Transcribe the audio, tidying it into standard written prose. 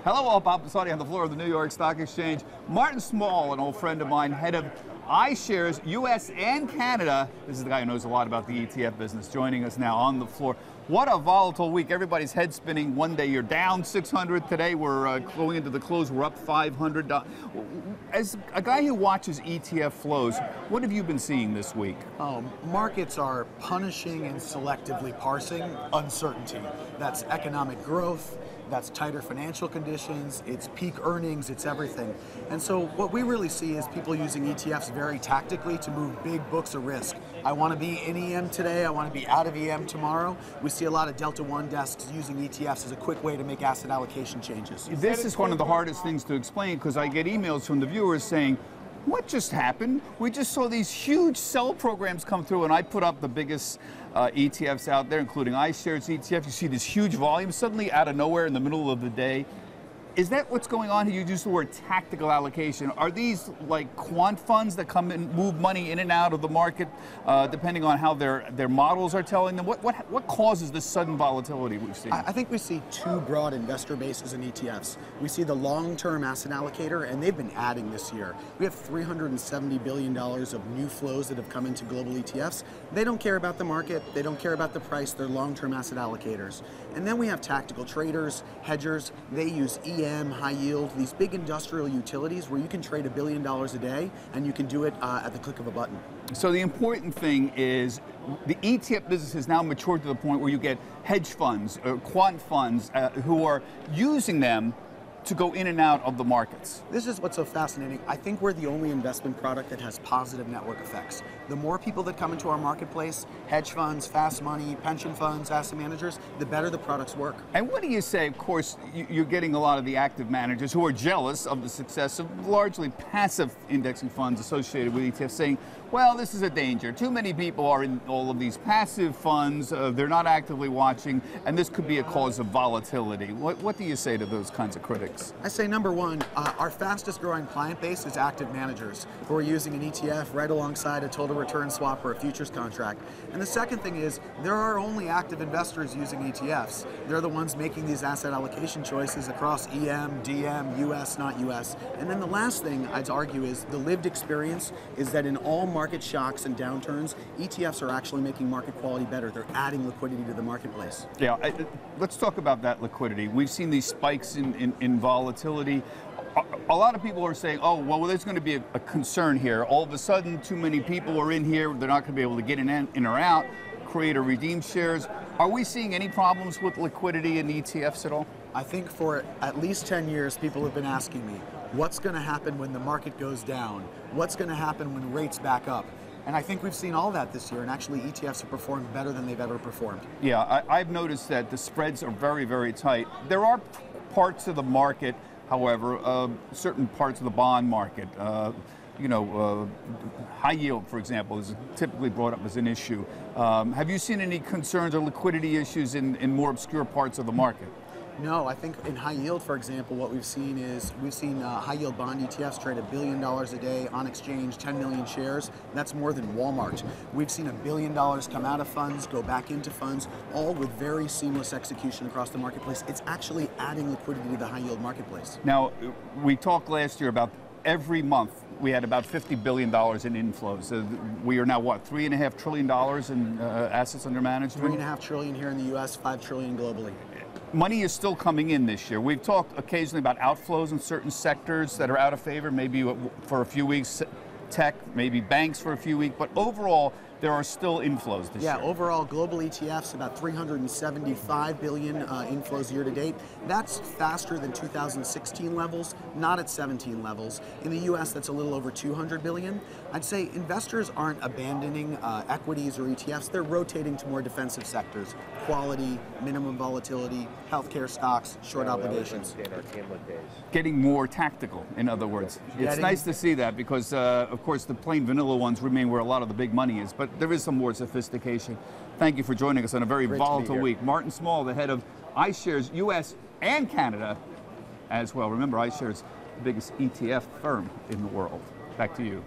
Hello, all. Bob Pisani on the floor of the New York Stock Exchange. Martin Small, an old friend of mine, head of iShares, U.S. and Canada. This is the guy who knows a lot about the ETF business, joining us now on the floor. What a volatile week. Everybody's head spinning. One day you're down 600. Today we're going into the close. We're up 500. As a guy who watches ETF flows, what have you been seeing this week? Markets are punishing and selectively parsing uncertainty. That's economic growth. That's tighter financial conditions, it's peak earnings, it's everything. And so what we really see is people using ETFs very tactically to move big books of risk. I want to be in EM today, I want to be out of EM tomorrow. We see a lot of Delta One desks using ETFs as a quick way to make asset allocation changes. This is one of the hardest things to explain because I get emails from the viewers saying, what just happened? We just saw these huge sell programs come through, and I put up the biggest ETFs out there, including iShares ETF. You see this huge volume suddenly out of nowhere in the middle of the day. Is that what's going on here? You use the word tactical allocation. Are these like quant funds that come and move money in and out of the market depending on how their models are telling them? What causes this sudden volatility we've seen? I think we see two broad investor bases in ETFs. We see the long-term asset allocator, and they've been adding this year. We have $370 billion of new flows that have come into global ETFs. They don't care about the market. They don't care about the price. They're long-term asset allocators. And then we have tactical traders, hedgers. They use EM, high yield, these big industrial utilities where you can trade $1 billion a day and you can do it at the click of a button. So the important thing is the ETF business has now matured to the point where you get hedge funds, quant funds who are using them to go in and out of the markets. This is what's so fascinating. I think we're the only investment product that has positive network effects. The more people that come into our marketplace, hedge funds, fast money, pension funds, asset managers, the better the products work. And what do you say? Of course, you're getting a lot of the active managers who are jealous of the success of largely passive indexing funds associated with ETFs saying, well, this is a danger. Too many people are in all of these passive funds. They're not actively watching, and this could be a cause of volatility. What do you say to those kinds of critics? I say number one, our fastest growing client base is active managers who are using an ETF right alongside a total return swap or a futures contract. And the second thing is there are only active investors using ETFs. They're the ones making these asset allocation choices across EM, DM, US, not US. And then the last thing I'd argue is the lived experience is that in all market shocks and downturns, ETFs are actually making market quality better. They're adding liquidity to the marketplace. Yeah, let's talk about that liquidity. We've seen these spikes in volatility. A lot of people are saying, oh, well, there's going to be a concern here. All of a sudden, too many people are in here. They're not going to be able to get in or out, create or redeem shares. Are we seeing any problems with liquidity in ETFs at all? I think for at least 10 years, people have been asking me, what's going to happen when the market goes down? What's going to happen when rates back up? And I think we've seen all that this year, and actually ETFs have performed better than they've ever performed. Yeah, I've noticed that the spreads are very, very tight. There are parts of the market, however, certain parts of the bond market, high yield, for example, is typically brought up as an issue. Have you seen any concerns or liquidity issues in more obscure parts of the market? No, I think in high yield, for example, what we've seen is high yield bond ETFs trade $1 billion a day on exchange, 10 million shares. That's more than Walmart. We've seen $1 billion come out of funds, go back into funds, all with very seamless execution across the marketplace. It's actually adding liquidity to the high yield marketplace. Now, we talked last year about every month we had about $50 billion in inflows. We are now, what, $3.5 trillion in assets under management? $3.5 trillion here in the US, $5 trillion globally. Money is still coming in this year. We've talked occasionally about outflows in certain sectors that are out of favor, maybe for a few weeks, tech, maybe banks for a few weeks, but overall, there are still inflows this year. Yeah, overall, global ETFs, about 375 billion inflows year to date. That's faster than 2016 levels, not at 17 levels. In the US, that's a little over 200 billion. I'd say investors aren't abandoning equities or ETFs. They're rotating to more defensive sectors. Quality, minimum volatility, healthcare stocks, short obligations. Getting more tactical, in other words. It's nice to see that because, of course, the plain vanilla ones remain where a lot of the big money is, but there is some more sophistication. Thank you for joining us on a very volatile week. Martin Small, the head of iShares US and Canada as well. Remember, iShares, the biggest ETF firm in the world. Back to you.